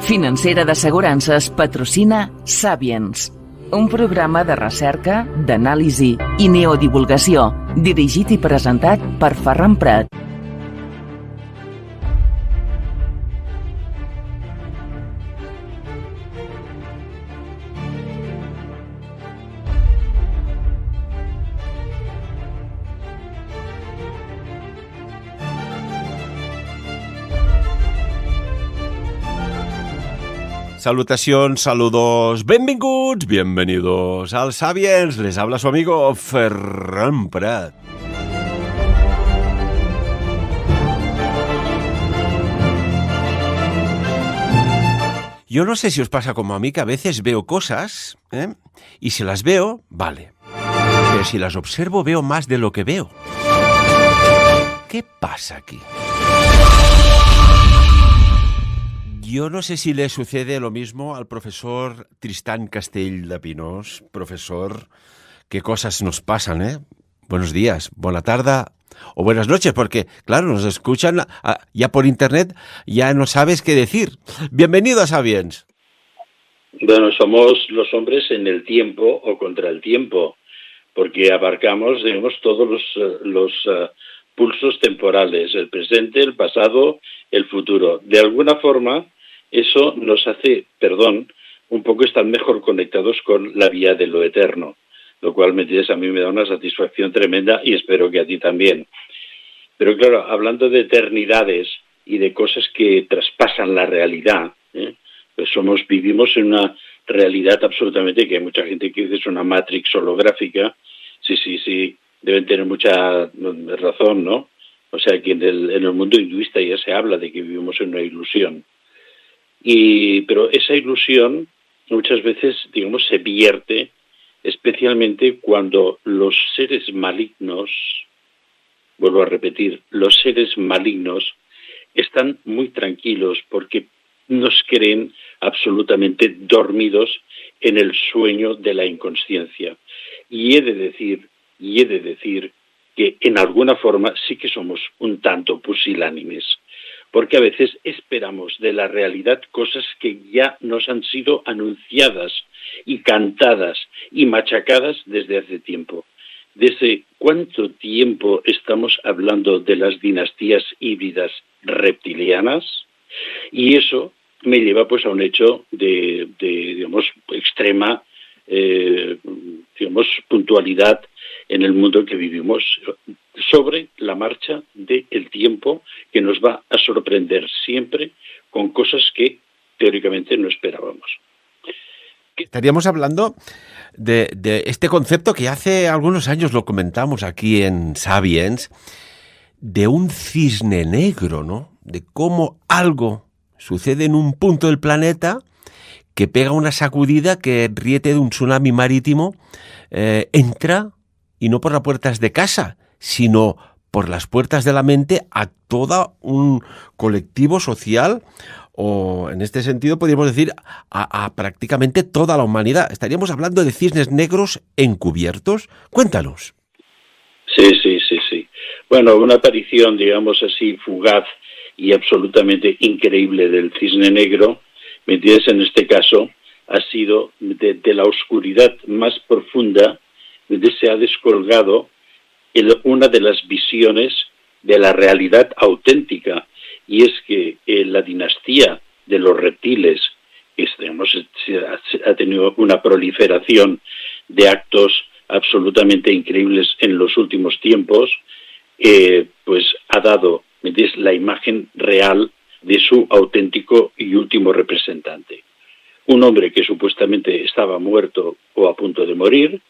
Financera d'Assegurances patrocina Sapiens, un programa de recerca, d'anàlisi i neodivulgació, dirigit i presentat per Ferran Prat. Salutacions, saludos, benvinguts, bienvenidos al Sapiens. Les habla su amigo Ferran Prat. Yo no sé si os pasa como a mí, que a veces veo cosas, y si las veo, vale. Pero si las observo, veo más de lo que veo. ¿Qué pasa aquí? Yo no sé si le sucede lo mismo al profesor Tristán Castell de Pinós. Profesor, qué cosas nos pasan, ¿eh? Buenos días, buena tarde o buenas noches, porque, claro, nos escuchan ya por internet, ya no sabes qué decir. Bienvenido a Sapiens. Bueno, somos los hombres en el tiempo o contra el tiempo, porque abarcamos, digamos, todos los pulsos temporales, el presente, el pasado, el futuro. De alguna forma, eso nos hace, un poco estar mejor conectados con la vía de lo eterno, lo cual, ¿me entiendes? A mí me da una satisfacción tremenda y espero que a ti también. Pero claro, hablando de eternidades y de cosas que traspasan la realidad, pues vivimos en una realidad absolutamente, que hay mucha gente que dice es una matrix holográfica. Sí, deben tener mucha razón, ¿no? O sea, que en el mundo hinduista ya se habla de que vivimos en una ilusión. Pero esa ilusión muchas veces, digamos, se vierte, especialmente cuando los seres malignos, vuelvo a repetir, los seres malignos están muy tranquilos porque nos creen absolutamente dormidos en el sueño de la inconsciencia. Y he de decir que en alguna forma sí que somos un tanto pusilánimes, porque a veces esperamos de la realidad cosas que ya nos han sido anunciadas y cantadas y machacadas desde hace tiempo. ¿Desde cuánto tiempo estamos hablando de las dinastías híbridas reptilianas? Y eso me lleva pues a un hecho de digamos, extrema puntualidad en el mundo en que vivimos, sobre la marcha del tiempo, que nos va a sorprender siempre con cosas que teóricamente no esperábamos. Estaríamos hablando de este concepto que hace algunos años lo comentamos aquí en Sapiens, de un cisne negro, ¿no? De cómo algo sucede en un punto del planeta que pega una sacudida, que riete de un tsunami marítimo, entra, y no por las puertas de casa, sino por las puertas de la mente, a todo un colectivo social, o en este sentido podríamos decir a prácticamente toda la humanidad. Estaríamos hablando de cisnes negros encubiertos. Cuéntanos. Sí. Bueno, una aparición, digamos así, fugaz y absolutamente increíble del cisne negro, ¿me entiendes? En este caso ha sido de la oscuridad más profunda, donde se ha descolgado una de las visiones de la realidad auténtica, y es que la dinastía de los reptiles, ha tenido una proliferación de actos absolutamente increíbles en los últimos tiempos, pues ha dado, ¿me entiendes?, la imagen real de su auténtico y último representante. Un hombre que supuestamente estaba muerto o a punto de morir,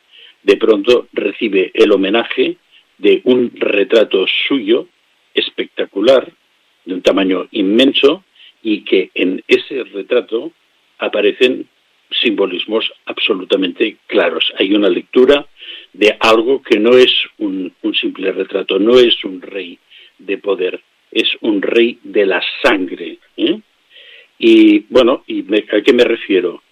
de pronto recibe el homenaje de un retrato suyo espectacular, de un tamaño inmenso, y que en ese retrato aparecen simbolismos absolutamente claros. Hay una lectura de algo que no es un simple retrato, no es un rey de poder, es un rey de la sangre. Y bueno, ¿a qué me refiero?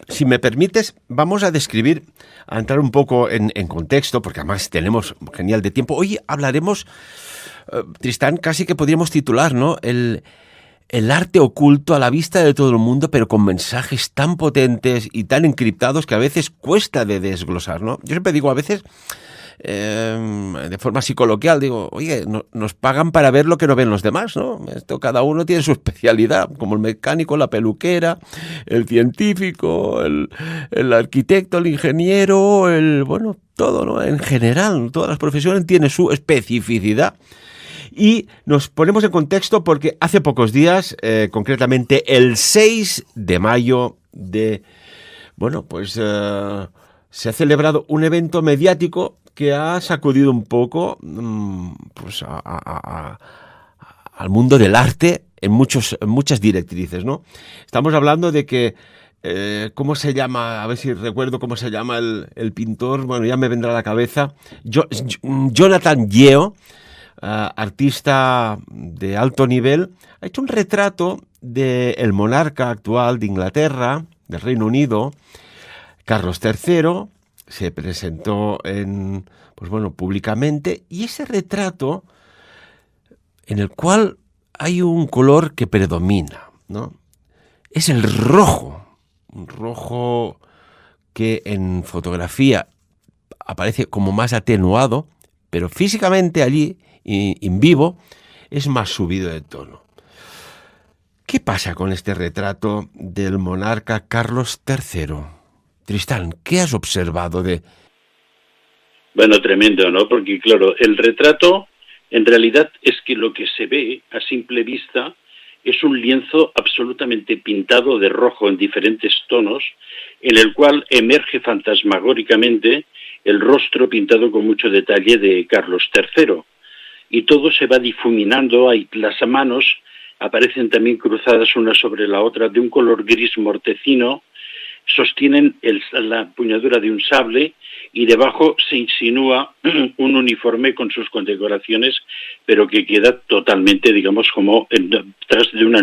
Si me permites, vamos a describir, a entrar un poco en contexto, porque además tenemos genial de tiempo. Hoy hablaremos, Tristán, casi que podríamos titular, ¿no?, el arte oculto a la vista de todo el mundo, pero con mensajes tan potentes y tan encriptados que a veces cuesta de desglosar, ¿no? Yo siempre digo, a veces, de forma así coloquial, digo, oye, nos pagan para ver lo que no ven los demás, ¿no? Esto cada uno tiene su especialidad, como el mecánico, la peluquera, el científico, el arquitecto, el ingeniero, bueno, todo, ¿no? En general, todas las profesiones tienen su especificidad. Y nos ponemos en contexto porque hace pocos días, concretamente el 6 de mayo se ha celebrado un evento mediático que ha sacudido un poco pues al mundo del arte en muchas directrices, ¿no? Estamos hablando de que ¿cómo se llama? A ver si recuerdo cómo se llama el pintor. Bueno, ya me vendrá a la cabeza. Jonathan Yeo, artista de alto nivel, ha hecho un retrato del monarca actual de Inglaterra, del Reino Unido, Carlos III. Se presentó públicamente, y ese retrato en el cual hay un color que predomina, ¿no? Es el rojo, un rojo que en fotografía aparece como más atenuado, pero físicamente allí, en vivo, es más subido de tono. ¿Qué pasa con este retrato del monarca Carlos III? Tristán, ¿qué has observado de...? Bueno, tremendo, ¿no? Porque, claro, el retrato, en realidad, es que lo que se ve a simple vista es un lienzo absolutamente pintado de rojo en diferentes tonos, en el cual emerge fantasmagóricamente el rostro pintado con mucho detalle de Carlos III. Y todo se va difuminando, las manos aparecen también cruzadas una sobre la otra, de un color gris mortecino, sostienen la empuñadura de un sable, y debajo se insinúa un uniforme con sus condecoraciones, pero que queda totalmente, digamos, como tras de una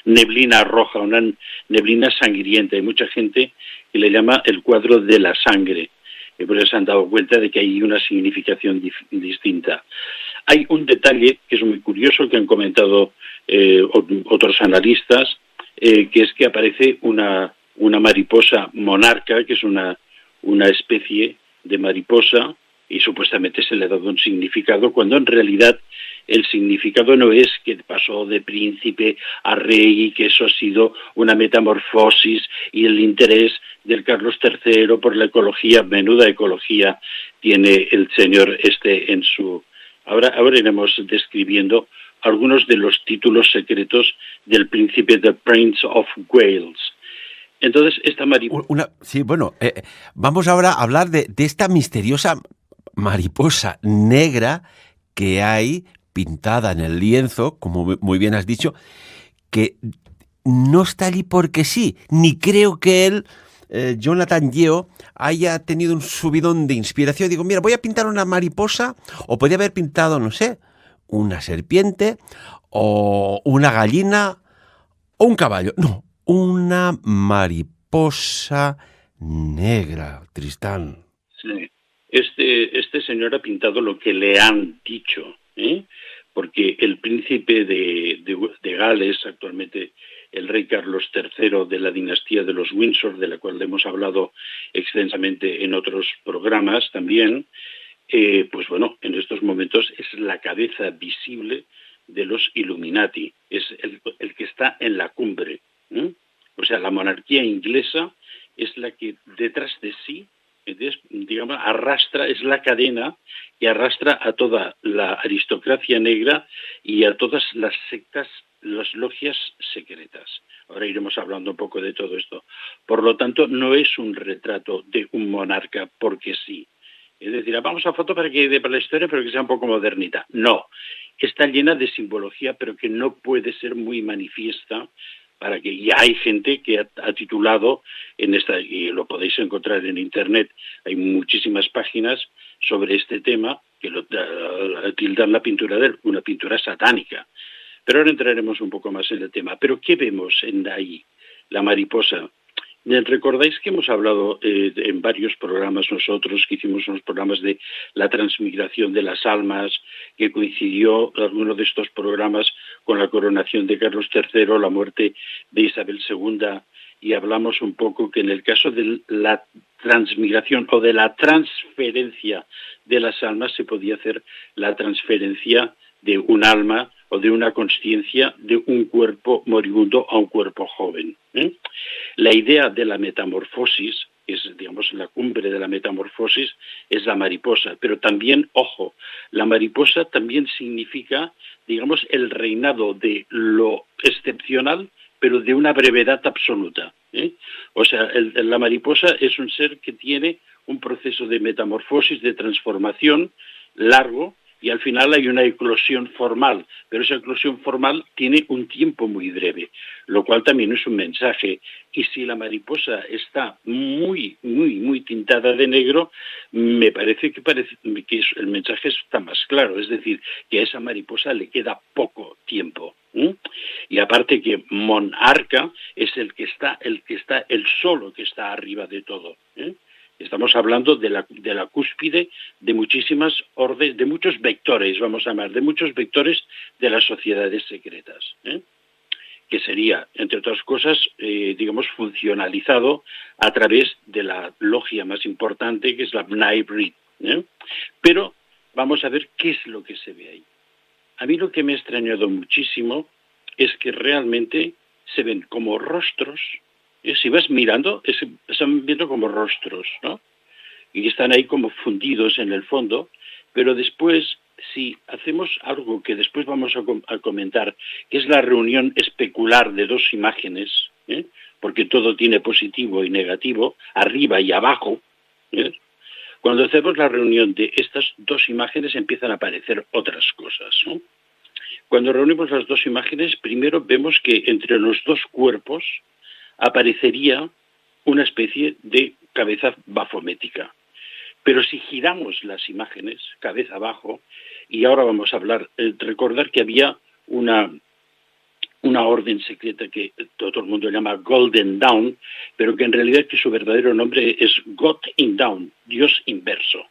neblina roja, una neblina sangrienta. Hay mucha gente que le llama el cuadro de la sangre, y por eso se han dado cuenta de que hay una significación distinta. Hay un detalle que es muy curioso, que han comentado otros analistas, que es que aparece una mariposa monarca, que es una especie de mariposa, y supuestamente se le ha dado un significado, cuando en realidad el significado no es que pasó de príncipe a rey y que eso ha sido una metamorfosis, y el interés del Carlos III por la ecología, menuda ecología tiene el señor en su... Ahora iremos describiendo algunos de los títulos secretos del príncipe, the Prince of Wales. Entonces, esta mariposa... vamos ahora a hablar de esta misteriosa mariposa negra que hay pintada en el lienzo, como muy bien has dicho, que no está allí porque sí, ni creo que él, Jonathan Yeo, haya tenido un subidón de inspiración. Digo, mira, voy a pintar una mariposa, o podría haber pintado, no sé, una serpiente, o una gallina, o un caballo. No, una mariposa negra, Tristán. Sí. Este señor ha pintado lo que le han dicho, porque el príncipe de Gales, actualmente el rey Carlos III de la dinastía de los Windsor, de la cual hemos hablado extensamente en otros programas también, en estos momentos es la cabeza visible de los Illuminati, es el que está en la cumbre. O sea, la monarquía inglesa es la que detrás de sí, digamos, es la cadena que arrastra a toda la aristocracia negra y a todas las sectas, las logias secretas. Ahora iremos hablando un poco de todo esto. Por lo tanto, no es un retrato de un monarca porque sí. Es decir, vamos a foto para que quede para la historia, pero que sea un poco modernita. No, está llena de simbología, pero que no puede ser muy manifiesta, para que ya hay gente que ha titulado en esta, y lo podéis encontrar en internet, hay muchísimas páginas sobre este tema que tildan la pintura de una pintura satánica. Pero ahora entraremos un poco más en el tema. ¿Pero qué vemos ahí? La mariposa. Recordáis que hemos hablado en varios programas nosotros, que hicimos unos programas de la transmigración de las almas, que coincidió alguno de estos programas con la coronación de Carlos III, la muerte de Isabel II, y hablamos un poco que en el caso de la transmigración o de la transferencia de las almas se podía hacer la transferencia de un alma o de una consciencia de un cuerpo moribundo a un cuerpo joven. La idea de la metamorfosis, es, digamos, la cumbre de la metamorfosis, es la mariposa, pero también, ojo, la mariposa también significa, digamos, el reinado de lo excepcional, pero de una brevedad absoluta. O sea, la mariposa es un ser que tiene un proceso de metamorfosis, de transformación largo, y al final hay una eclosión formal, pero esa eclosión formal tiene un tiempo muy breve, lo cual también es un mensaje. Y si la mariposa está muy, muy, muy tintada de negro, me parece que el mensaje está más claro, es decir, que a esa mariposa le queda poco tiempo. Y aparte que monarca es el solo que está arriba de todo. Estamos hablando de la cúspide de muchísimas órdenes, de muchos vectores, vamos a llamar, de muchos vectores de las sociedades secretas, que sería, entre otras cosas, digamos, funcionalizado a través de la logia más importante, que es la B'nai B'rith. Pero vamos a ver qué es lo que se ve ahí. A mí lo que me ha extrañado muchísimo es que realmente se ven como rostros. Si vas mirando, están viendo como rostros, ¿no? Y están ahí como fundidos en el fondo, pero después, si hacemos algo que después vamos a comentar, que es la reunión especular de dos imágenes, porque todo tiene positivo y negativo, arriba y abajo, cuando hacemos la reunión de estas dos imágenes empiezan a aparecer otras cosas, ¿no? Cuando reunimos las dos imágenes, primero vemos que entre los dos cuerpos aparecería una especie de cabeza bafomética. Pero si giramos las imágenes, cabeza abajo, y ahora vamos a hablar, recordar que había una orden secreta que todo el mundo llama Golden Dawn, pero que en realidad que su verdadero nombre es God in Down, Dios inverso.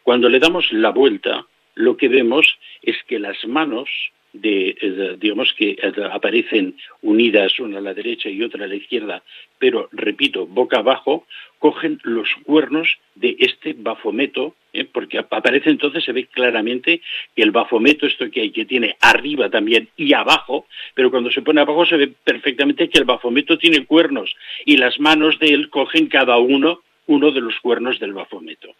Cuando le damos la vuelta, lo que vemos es que las manos digamos que aparecen unidas una a la derecha y otra a la izquierda, pero repito, boca abajo, cogen los cuernos de este bafometo, porque aparece entonces, se ve claramente que el bafometo, esto que hay, que tiene arriba también y abajo, pero cuando se pone abajo se ve perfectamente que el bafometo tiene cuernos y las manos de él cogen cada uno de los cuernos del bafometo.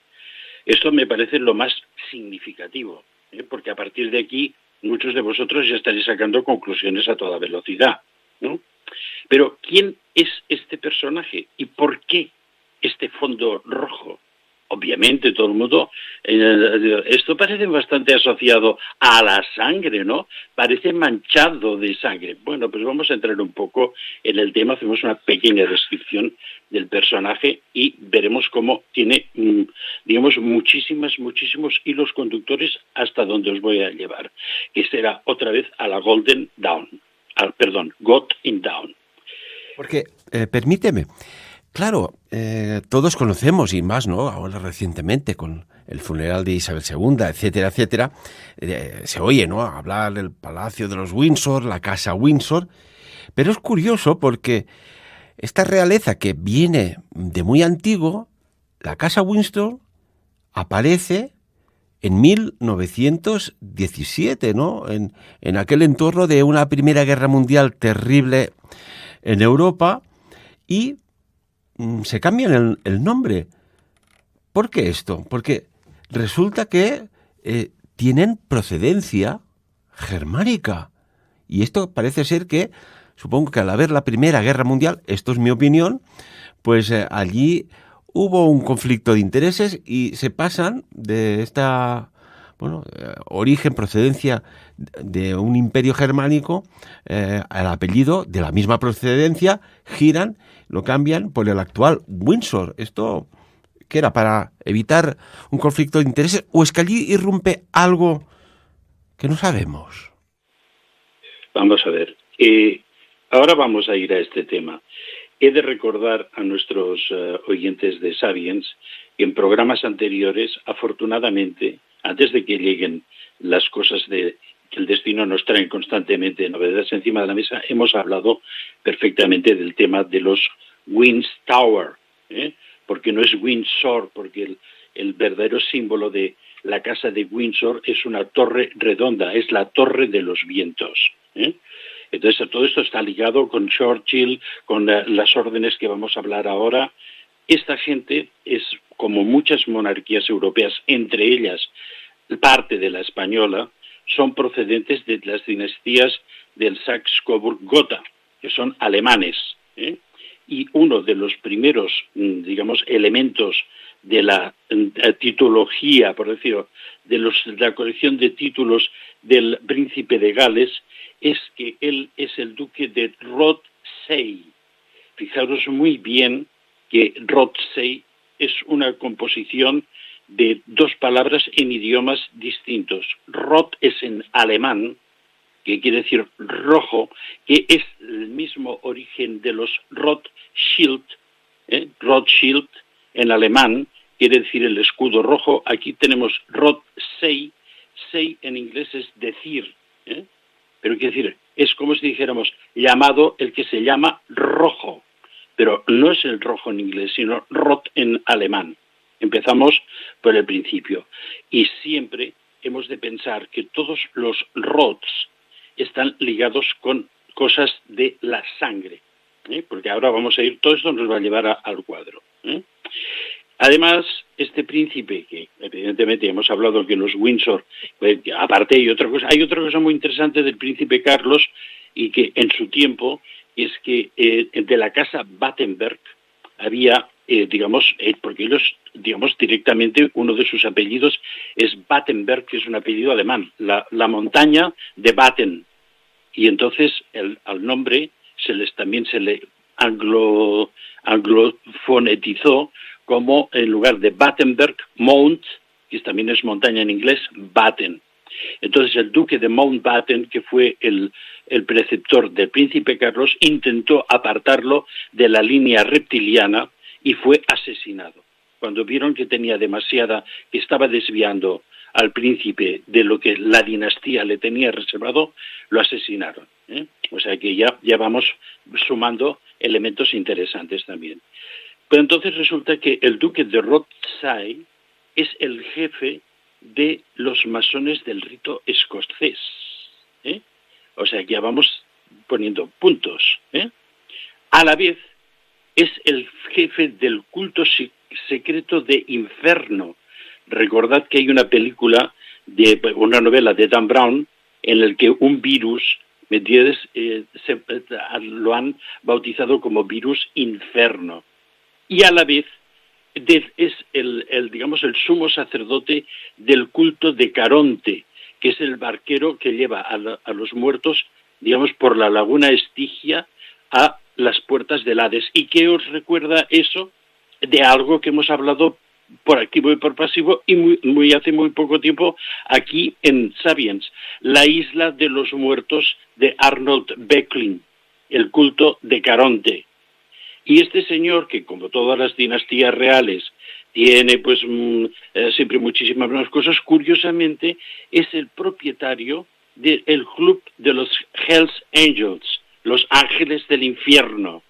Esto me parece lo más significativo, porque a partir de aquí muchos de vosotros ya estaréis sacando conclusiones a toda velocidad, ¿no? Pero ¿quién es este personaje y por qué este fondo rojo? Obviamente todo el mundo, esto parece bastante asociado a la sangre, ¿no? Parece manchado de sangre. Bueno, pues vamos a entrar un poco en el tema, hacemos una pequeña descripción del personaje y veremos cómo tiene, digamos, muchísimos hilos conductores hasta donde os voy a llevar, que será otra vez a la Golden Dawn, God in Down. Porque, permíteme, claro, todos conocemos, y más, ¿no? Ahora recientemente, con el funeral de Isabel II, etcétera, etcétera, se oye, ¿no? Hablar del Palacio de los Windsor, la Casa Windsor, pero es curioso porque esta realeza que viene de muy antiguo, la Casa Windsor aparece en 1917, ¿no? En aquel entorno de una Primera Guerra Mundial terrible en Europa, y se cambian el nombre. ¿Por qué esto? Porque resulta que tienen procedencia germánica. Y esto parece ser que, supongo que al haber la Primera Guerra Mundial, esto es mi opinión, pues allí hubo un conflicto de intereses y se pasan de esta, origen, procedencia de un imperio germánico al apellido de la misma procedencia, giran, lo cambian por el actual Windsor. ¿Esto qué era? ¿Para evitar un conflicto de intereses? ¿O es que allí irrumpe algo que no sabemos? Vamos a ver. Ahora vamos a ir a este tema. He de recordar a nuestros oyentes de Sapiens que en programas anteriores, afortunadamente, antes de que lleguen las cosas que el destino nos trae constantemente, novedades encima de la mesa, hemos hablado perfectamente del tema de los Winds Tower, porque no es Windsor, porque el verdadero símbolo de la casa de Windsor es una torre redonda, es la torre de los vientos. Entonces todo esto está ligado con Churchill, con las órdenes que vamos a hablar ahora. Esta gente es como muchas monarquías europeas, entre ellas parte de la española, son procedentes de las dinastías del Saxe-Coburg-Gotha, que son alemanes. Y uno de los primeros, digamos, elementos de la titulología, por decirlo, de la colección de títulos del príncipe de Gales, es que él es el duque de Rothesay. Fijaros muy bien que Rothesay es una composición de dos palabras en idiomas distintos. Roth es en alemán, que quiere decir rojo, que es el mismo origen de los Rothschild. Rothschild en alemán quiere decir el escudo rojo. Aquí tenemos Rothesay. Say en inglés es decir, pero quiere decir, es como si dijéramos llamado el que se llama rojo, pero no es el rojo en inglés, sino Roth en alemán. Empezamos por el principio. Y siempre hemos de pensar que todos los Roths están ligados con cosas de la sangre, porque ahora vamos a ir, todo esto nos va a llevar al cuadro. Además, este príncipe, que evidentemente hemos hablado que los Windsor, aparte hay otra cosa muy interesante del príncipe Carlos, y que en su tiempo es que de la casa Battenberg había, porque ellos, directamente uno de sus apellidos es Battenberg, que es un apellido alemán, la montaña de Batten, y entonces al nombre también se le anglofonetizó como en lugar de Battenberg, Mount, que también es montaña en inglés, Batten. Entonces el duque de Mountbatten, que fue el preceptor del príncipe Carlos, intentó apartarlo de la línea reptiliana y fue asesinado. Cuando vieron que que estaba desviando al príncipe de lo que la dinastía le tenía reservado, lo asesinaron. O sea que ya vamos sumando elementos interesantes también. Pero entonces resulta que el duque de Rothesay es el jefe de los masones del rito escocés. O sea que ya vamos poniendo puntos. A la vez es el jefe del culto secreto de Inferno. Recordad que hay una una novela de Dan Brown, en el que un virus, ¿me entiendes? Lo han bautizado como virus Inferno. Y a la vez es el sumo sacerdote del culto de Caronte, que es el barquero que lleva a los muertos, por la laguna Estigia a las puertas del Hades. ¿Y qué os recuerda eso? De algo que hemos hablado por activo y por pasivo y hace muy poco tiempo aquí en Sapiens, la isla de los muertos de Arnold Becklin, el culto de Caronte. Y este señor, que como todas las dinastías reales tiene siempre muchísimas más cosas, curiosamente es el propietario del club de los Hells Angels, los ángeles del infierno,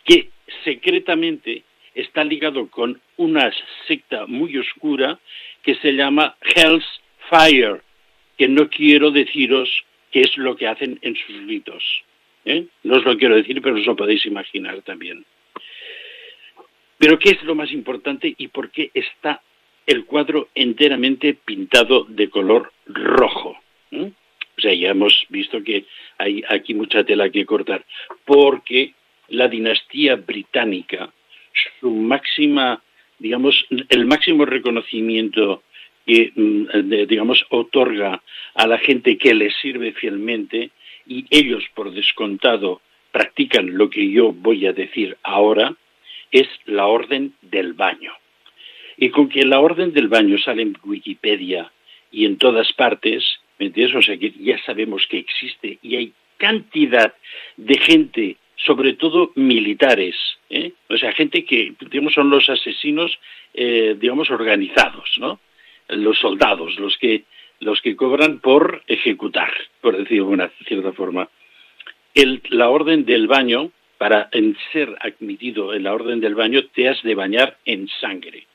que secretamente está ligado con una secta muy oscura que se llama Hell's Fire, que no quiero deciros qué es lo que hacen en sus ritos. No os lo quiero decir, pero os lo podéis imaginar también. Pero ¿qué es lo más importante y por qué está el cuadro enteramente pintado de color rojo? O sea, ya hemos visto que hay aquí mucha tela que cortar, porque la dinastía británica, su máxima, el máximo reconocimiento que, otorga a la gente que les sirve fielmente, y ellos, por descontado, practican lo que yo voy a decir ahora, es la Orden del Baño. Y con que la Orden del Baño sale en Wikipedia y en todas partes, ¿me entiendes? O sea que ya sabemos que existe y hay cantidad de gente sobre todo militares, o sea, gente que, digamos, son los asesinos, digamos, organizados, ¿no? Los soldados, los que cobran por ejecutar, por decirlo de una cierta forma. La orden del baño, para ser admitido en la orden del baño, te has de bañar en sangre.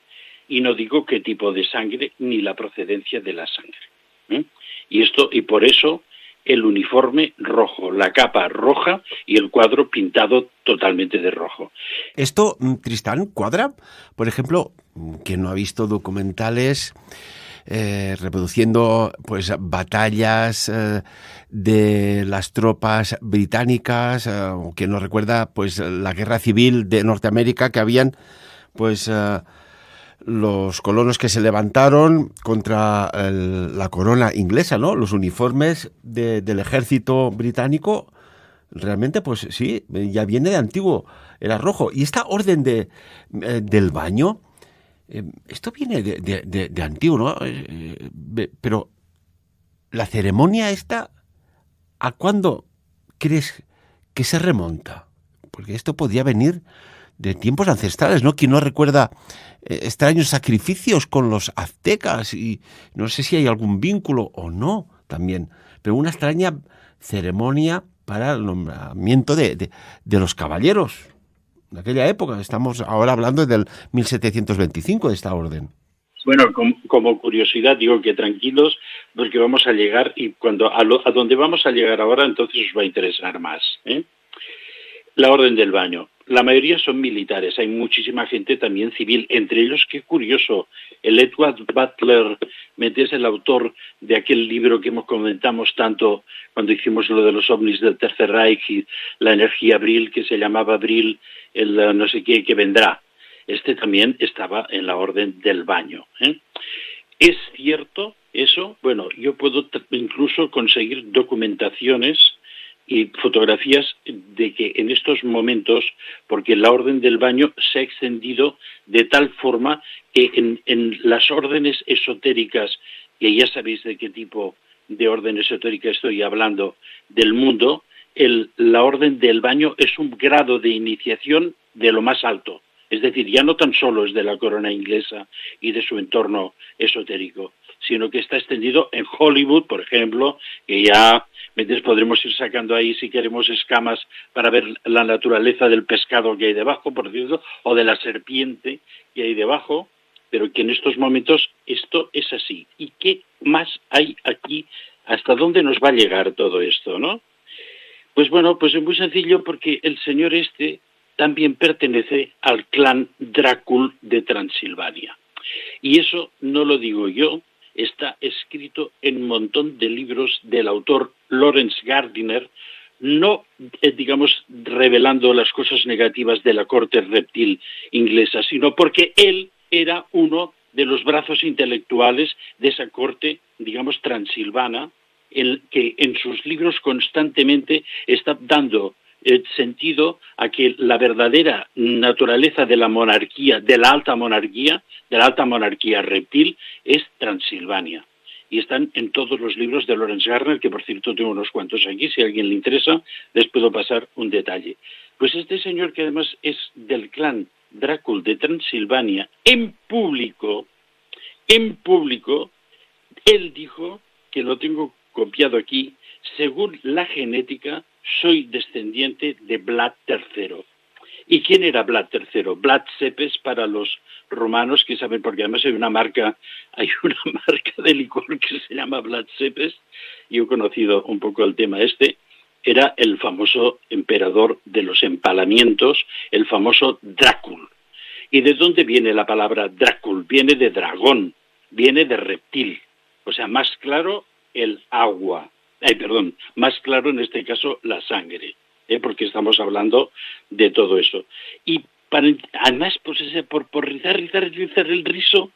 Y no digo qué tipo de sangre ni la procedencia de la sangre. Y por eso el uniforme rojo, la capa roja y el cuadro pintado totalmente de rojo. Esto, Tristán, cuadra. Por ejemplo, quien no ha visto documentales reproduciendo pues batallas de las tropas británicas, o quien no recuerda pues la guerra civil de Norteamérica, que habían pues los colonos que se levantaron contra la corona inglesa, ¿no? Los uniformes del ejército británico, realmente, pues sí, ya viene de antiguo, era rojo. Y esta orden del baño, esto viene de antiguo, ¿no? Pero la ceremonia esta, ¿a cuándo crees que se remonta? Porque esto podía venir de tiempos ancestrales, ¿no? ¿Quién no recuerda extraños sacrificios con los aztecas? Y no sé si hay algún vínculo o no también, pero una extraña ceremonia para el nombramiento de los caballeros de aquella época. Estamos ahora hablando del 1725 de esta orden. Bueno, como curiosidad digo que tranquilos, porque vamos a llegar, y a donde vamos a llegar ahora, entonces os va a interesar más, La orden del baño. La mayoría son militares, hay muchísima gente también civil, entre ellos, qué curioso, el Edward Butler, es el autor de aquel libro que comentamos tanto cuando hicimos lo de los ovnis del Tercer Reich y la energía Brill, que se llamaba Brill, el no sé qué que vendrá. Este también estaba en la orden del baño. ¿Es cierto eso? Bueno, yo puedo incluso conseguir documentaciones y fotografías de que en estos momentos, porque la orden del baño se ha extendido de tal forma que en las órdenes esotéricas, que ya sabéis de qué tipo de orden esotérica estoy hablando, del mundo, la orden del baño es un grado de iniciación de lo más alto. Es decir, ya no tan solo es de la corona inglesa y de su entorno esotérico, sino que está extendido en Hollywood, por ejemplo, que ya podremos ir sacando ahí, si queremos, escamas para ver la naturaleza del pescado que hay debajo, por cierto, o de la serpiente que hay debajo, pero que en estos momentos esto es así. ¿Y qué más hay aquí? ¿Hasta dónde nos va a llegar todo esto, no? Pues bueno, pues es muy sencillo, porque el señor también pertenece al clan Drácul de Transilvania. Y eso no lo digo yo, está escrito en un montón de libros del autor Lawrence Gardiner, no, digamos, revelando las cosas negativas de la corte reptil inglesa, sino porque él era uno de los brazos intelectuales de esa corte, digamos, transilvana, que en sus libros constantemente está dando sentido a que la verdadera naturaleza de la monarquía, de la alta monarquía reptil, es Transilvania. Y están en todos los libros de Lawrence Gardner, que por cierto tengo unos cuantos aquí, si a alguien le interesa, les puedo pasar un detalle. Pues este señor, que además es del clan Drácul de Transilvania, en público, él dijo, que lo tengo copiado aquí, según la genética, soy descendiente de Vlad III. ¿Y quién era Vlad III? Vlad Cepes para los romanos, que saben, porque además hay una marca de licor que se llama Vlad Cepes, y he conocido un poco el tema era el famoso emperador de los empalamientos, el famoso Drácul. ¿Y de dónde viene la palabra Drácul? Viene de dragón, viene de reptil, o sea, más claro el agua. Más claro en este caso la sangre, porque estamos hablando de todo eso. Y además, pues por rizar el rizo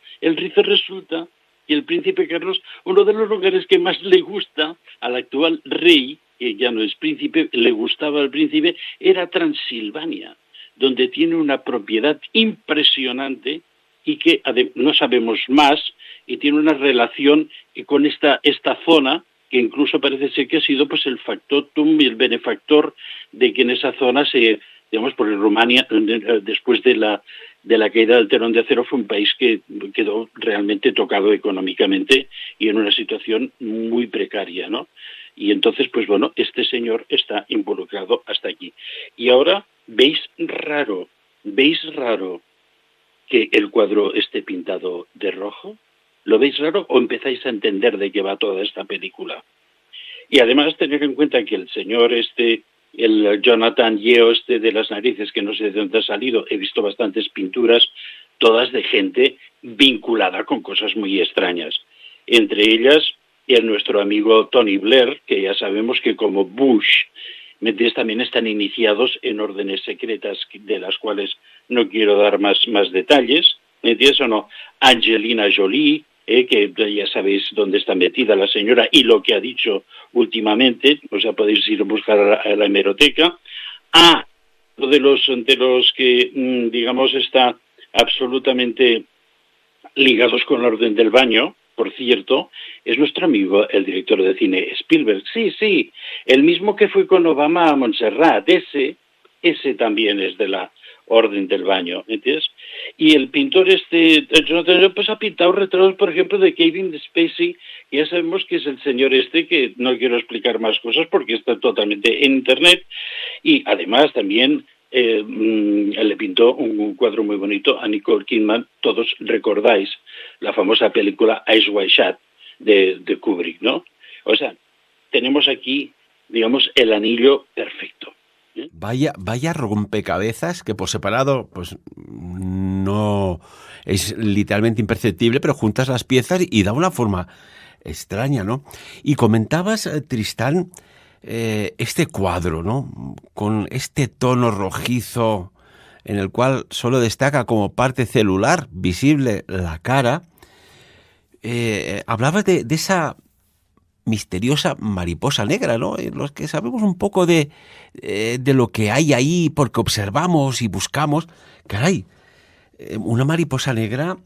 resulta que el príncipe Carlos, uno de los lugares que más le gusta al actual rey, que ya no es príncipe, le gustaba al príncipe, era Transilvania, donde tiene una propiedad impresionante y que no sabemos más, y tiene una relación con esta zona que incluso parece ser que ha sido pues el factotum y el benefactor de que en esa zona se, digamos, porque Rumania, después de la caída del telón de acero, fue un país que quedó realmente tocado económicamente y en una situación muy precaria, ¿no? Y entonces, pues bueno, este señor está involucrado hasta aquí. Y ahora, ¿veis raro que el cuadro esté pintado de rojo? ¿Lo veis raro o empezáis a entender de qué va toda esta película? Y además tener en cuenta que el señor el Jonathan Yeo de las narices, que no sé de dónde ha salido, he visto bastantes pinturas, todas de gente vinculada con cosas muy extrañas. Entre ellas, nuestro amigo Tony Blair, que ya sabemos que como Bush, también están iniciados en órdenes secretas, de las cuales no quiero dar más detalles, ¿me entiendes o no? Angelina Jolie, que ya sabéis dónde está metida la señora y lo que ha dicho últimamente, o sea, podéis ir a buscar a la hemeroteca. Uno de los que, digamos, está absolutamente ligados con la orden del baño, por cierto, es nuestro amigo, el director de cine Spielberg. Sí, el mismo que fue con Obama a Montserrat, ese también es de la orden del baño, ¿entiendes? Y el pintor Jonathan, pues ha pintado retratos, por ejemplo, de Kevin Spacey, y ya sabemos que es el señor que no quiero explicar más cosas porque está totalmente en internet, y además también le pintó un cuadro muy bonito a Nicole Kidman. Todos recordáis la famosa película Eyes Wide Shut de Kubrick, ¿no? O sea, tenemos aquí, digamos, el anillo perfecto. Vaya rompecabezas que por separado pues no es literalmente imperceptible, pero juntas las piezas y da una forma extraña, ¿no? Y comentabas, Tristán, este cuadro, ¿no? Con este tono rojizo en el cual solo destaca como parte celular visible la cara. Hablabas de esa misteriosa mariposa negra, ¿no? Los que sabemos un poco de lo que hay ahí porque observamos y buscamos. Caray, una mariposa negra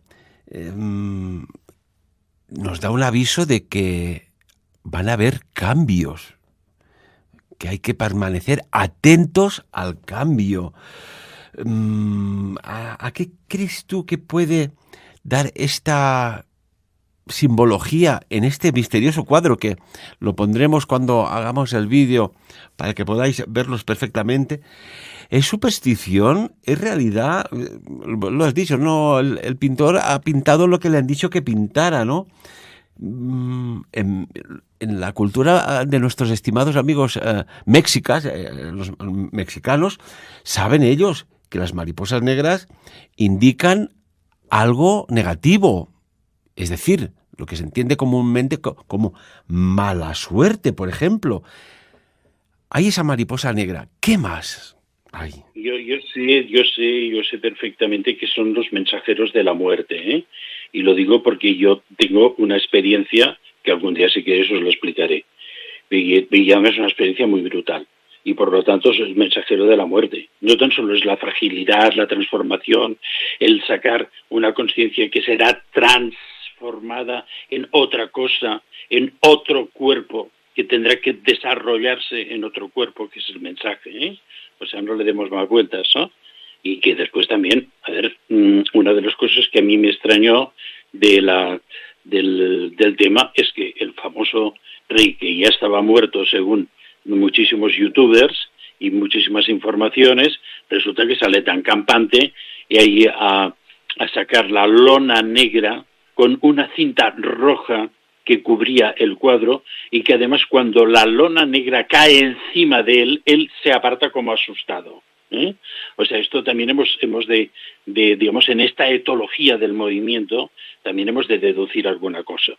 nos da un aviso de que van a haber cambios, que hay que permanecer atentos al cambio. ¿A qué crees tú que puede dar esta simbología en este misterioso cuadro, que lo pondremos cuando hagamos el vídeo para que podáis verlos perfectamente? ¿Es superstición? ¿Es realidad? Lo has dicho, ¿no? El pintor ha pintado lo que le han dicho que pintara, ¿no? En la cultura de nuestros estimados amigos los mexicanos, saben ellos que las mariposas negras indican algo negativo. Es decir, lo que se entiende comúnmente como mala suerte, por ejemplo. Hay esa mariposa negra. ¿Qué más hay? Yo sé perfectamente que son los mensajeros de la muerte, ¿eh? Y lo digo porque yo tengo una experiencia que algún día, si queréis, os lo explicaré. Y ya es una experiencia muy brutal. Y por lo tanto es el mensajero de la muerte. No tan solo es la fragilidad, la transformación, el sacar una conciencia que será transformada en otra cosa, en otro cuerpo, que tendrá que desarrollarse en otro cuerpo, que es el mensaje, ¿eh? O sea, no le demos más vueltas, ¿no? Y que después también, una de las cosas que a mí me extrañó del tema es que el famoso rey, que ya estaba muerto según muchísimos youtubers y muchísimas informaciones, resulta que sale tan campante y ahí a sacar la lona negra con una cinta roja que cubría el cuadro, y que además cuando la lona negra cae encima de él se aparta como asustado. O sea, esto también hemos de, digamos, en esta etología del movimiento, también hemos de deducir alguna cosa.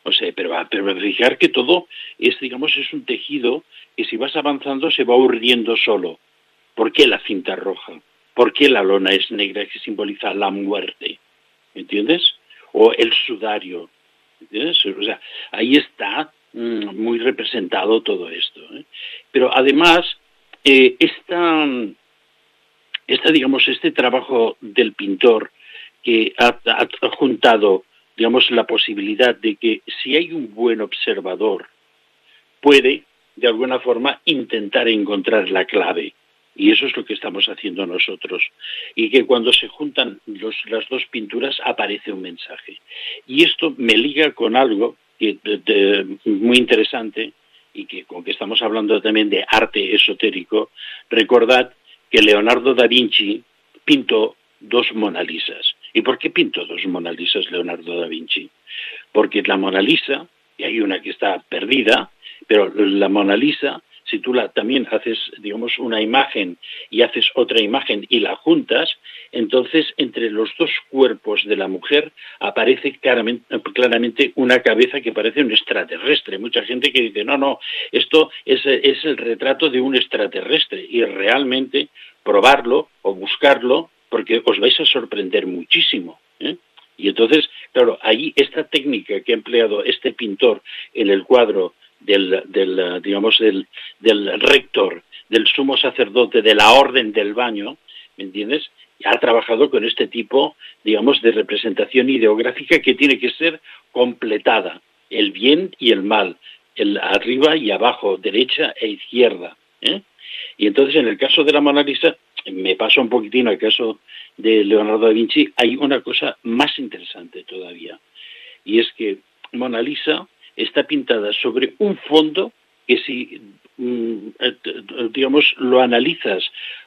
O sea, pero fijar que todo es, digamos, es un tejido que si vas avanzando se va urdiendo solo. ¿Por qué la cinta roja? ¿Por qué la lona es negra, que simboliza la muerte? ¿Entiendes? O el sudario. ¿Entiendes? O sea, ahí está muy representado todo esto. Pero además, digamos, este trabajo del pintor, que ha juntado digamos, la posibilidad de que si hay un buen observador, puede, de alguna forma, intentar encontrar la clave. Y eso es lo que estamos haciendo nosotros. Y que cuando se juntan las dos pinturas aparece un mensaje. Y esto me liga con algo muy interesante, y que con que estamos hablando también de arte esotérico. Recordad que Leonardo da Vinci pintó 2 Mona Lisas. ¿Y por qué pintó 2 Mona Lisas Leonardo da Vinci? Porque la Mona Lisa, y hay una que está perdida, pero la Mona Lisa, si tú también haces, digamos, una imagen y haces otra imagen y la juntas, entonces entre los 2 cuerpos de la mujer aparece claramente una cabeza que parece un extraterrestre. Mucha gente que dice, no, esto es el retrato de un extraterrestre, y realmente probarlo o buscarlo, porque os vais a sorprender muchísimo, ¿eh? Y entonces, claro, ahí esta técnica que ha empleado este pintor en el cuadro del rector, del sumo sacerdote de la Orden del Baño, ¿me entiendes? Ha trabajado con este tipo, digamos, de representación ideográfica que tiene que ser completada, el bien y el mal, el arriba y abajo, derecha e izquierda, ¿eh? Y entonces, en el caso de la Mona Lisa, me paso un poquitín al caso de Leonardo da Vinci, hay una cosa más interesante todavía, y es que Mona Lisa está pintada sobre un fondo que, si digamos lo analizas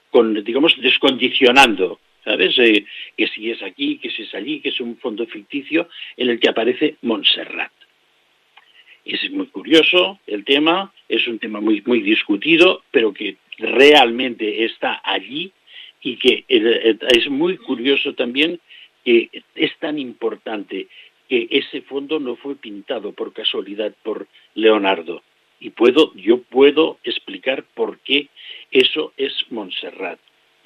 con, digamos, descondicionando, ¿sabes? Que si es aquí, que si es allí, que es un fondo ficticio en el que aparece Montserrat. Es muy curioso el tema, es un tema muy, muy discutido, pero que realmente está allí, y que es muy curioso también que es tan importante que ese fondo no fue pintado por casualidad por Leonardo. Y yo puedo explicar por qué eso es Montserrat,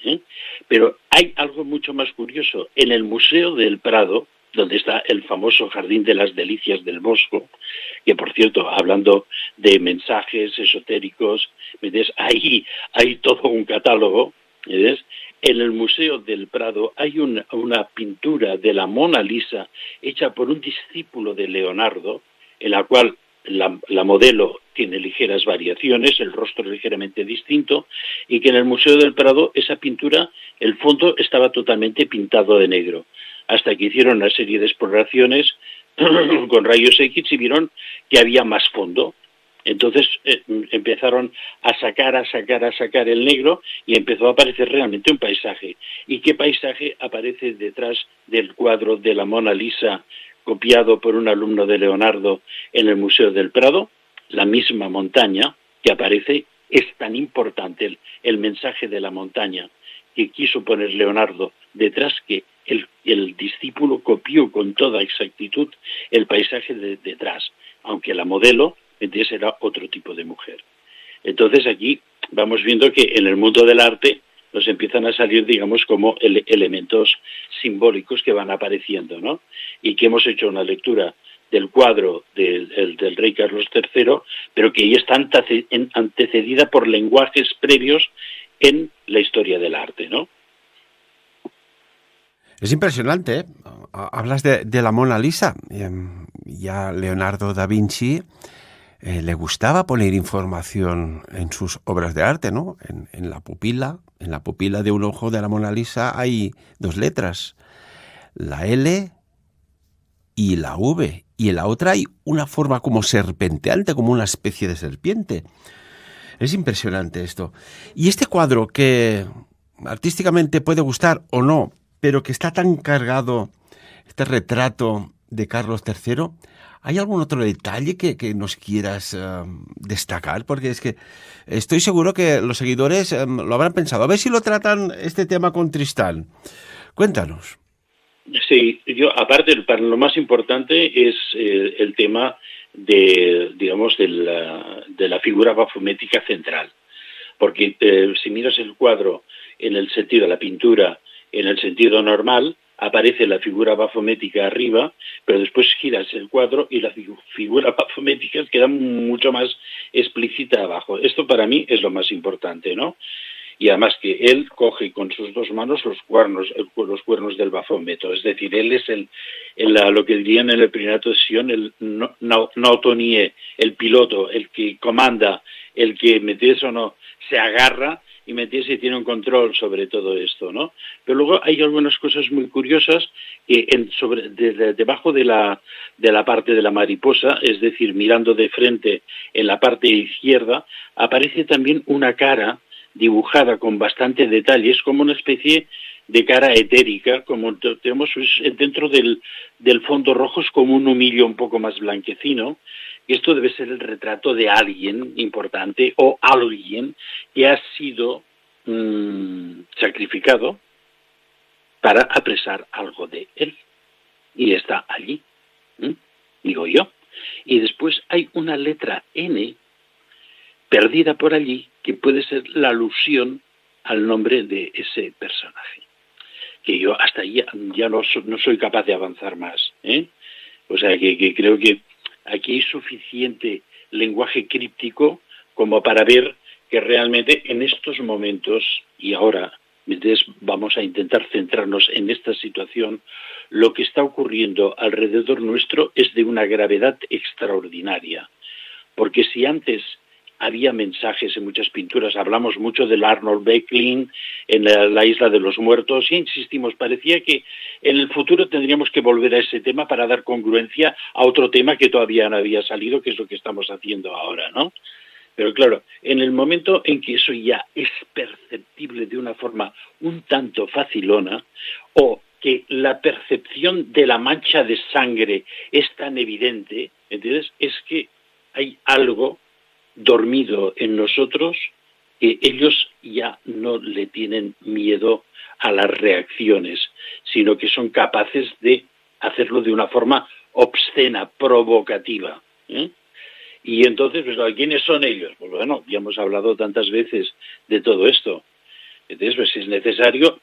¿eh? Pero hay algo mucho más curioso. En el Museo del Prado, donde está el famoso Jardín de las Delicias del Bosco, que, por cierto, hablando de mensajes esotéricos, ¿ves? Ahí hay todo un catálogo, ¿ves? En el Museo del Prado hay una pintura de la Mona Lisa hecha por un discípulo de Leonardo, en la cual la modelo tiene ligeras variaciones, el rostro ligeramente distinto, y que en el Museo del Prado esa pintura, el fondo estaba totalmente pintado de negro, hasta que hicieron una serie de exploraciones con rayos X y vieron que había más fondo. Entonces empezaron a sacar el negro, y empezó a aparecer realmente un paisaje. ¿Y qué paisaje aparece detrás del cuadro de la Mona Lisa, copiado por un alumno de Leonardo en el Museo del Prado? La misma montaña que aparece. Es tan importante el mensaje de la montaña que quiso poner Leonardo detrás, que el discípulo copió con toda exactitud el paisaje detrás, aunque la modelo entonces era otro tipo de mujer. Entonces aquí vamos viendo que en el mundo del arte nos empiezan a salir, digamos, como elementos simbólicos que van apareciendo, ¿no? Y que hemos hecho una lectura del cuadro del rey Carlos III, pero que ya está antecedida por lenguajes previos en la historia del arte, ¿no? Es impresionante, ¿eh? Hablas de la Mona Lisa. Ya Leonardo da Vinci le gustaba poner información en sus obras de arte, ¿no? En la pupila de un ojo de la Mona Lisa hay 2 letras, la L y la V, y en la otra hay una forma como serpenteante, como una especie de serpiente. Es impresionante esto. Y este cuadro, que artísticamente puede gustar o no, pero que está tan cargado, este retrato de Carlos III, ¿hay algún otro detalle que nos quieras destacar? Porque es que estoy seguro que los seguidores lo habrán pensado. A ver si lo tratan este tema con Tristán. Cuéntanos. Sí, aparte, para lo más importante es el tema de la figura bafométrica central. Porque si miras el cuadro en el sentido de la pintura, en el sentido normal, aparece la figura bafométrica arriba, pero después giras el cuadro y la figura bafométrica queda mucho más explícita abajo. Esto para mí es lo más importante, ¿no? Y además que él coge con sus dos manos los cuernos del bafómetro. Es decir, él es lo que dirían en el Priorato de Sion, el nautonie, el piloto, el que comanda, el que, ¿me entiendes o no?, se agarra y ¿me entiendes?, y tiene un control sobre todo esto, ¿no? Pero luego hay algunas cosas muy curiosas que debajo de la parte de la mariposa, es decir, mirando de frente en la parte izquierda, aparece también una cara dibujada con bastante detalle. Es como una especie de cara etérica, como tenemos dentro del fondo rojo, es como un humillo un poco más blanquecino. Esto debe ser el retrato de alguien importante o alguien que ha sido sacrificado para apresar algo de él. Y está allí, digo yo. Y después hay una letra N perdida por allí que puede ser la alusión al nombre de ese personaje. Que yo hasta ahí ya no soy capaz de avanzar más, ¿eh? O sea que creo que aquí hay suficiente lenguaje críptico como para ver que realmente en estos momentos, y ahora entonces vamos a intentar centrarnos en esta situación, lo que está ocurriendo alrededor nuestro es de una gravedad extraordinaria. Porque si antes había mensajes en muchas pinturas, hablamos mucho del Arnold Becklin en la Isla de los Muertos, y insistimos, parecía que en el futuro tendríamos que volver a ese tema para dar congruencia a otro tema que todavía no había salido, que es lo que estamos haciendo ahora, ¿no? Pero claro, en el momento en que eso ya es perceptible de una forma un tanto facilona, o que la percepción de la mancha de sangre es tan evidente, ¿entiendes?, es que hay algo dormido en nosotros que ellos ya no le tienen miedo a las reacciones, sino que son capaces de hacerlo de una forma obscena, provocativa, ¿eh? Y entonces, pues, ¿quiénes son ellos? Pues bueno, ya hemos hablado tantas veces de todo esto. Entonces, pues, si es necesario,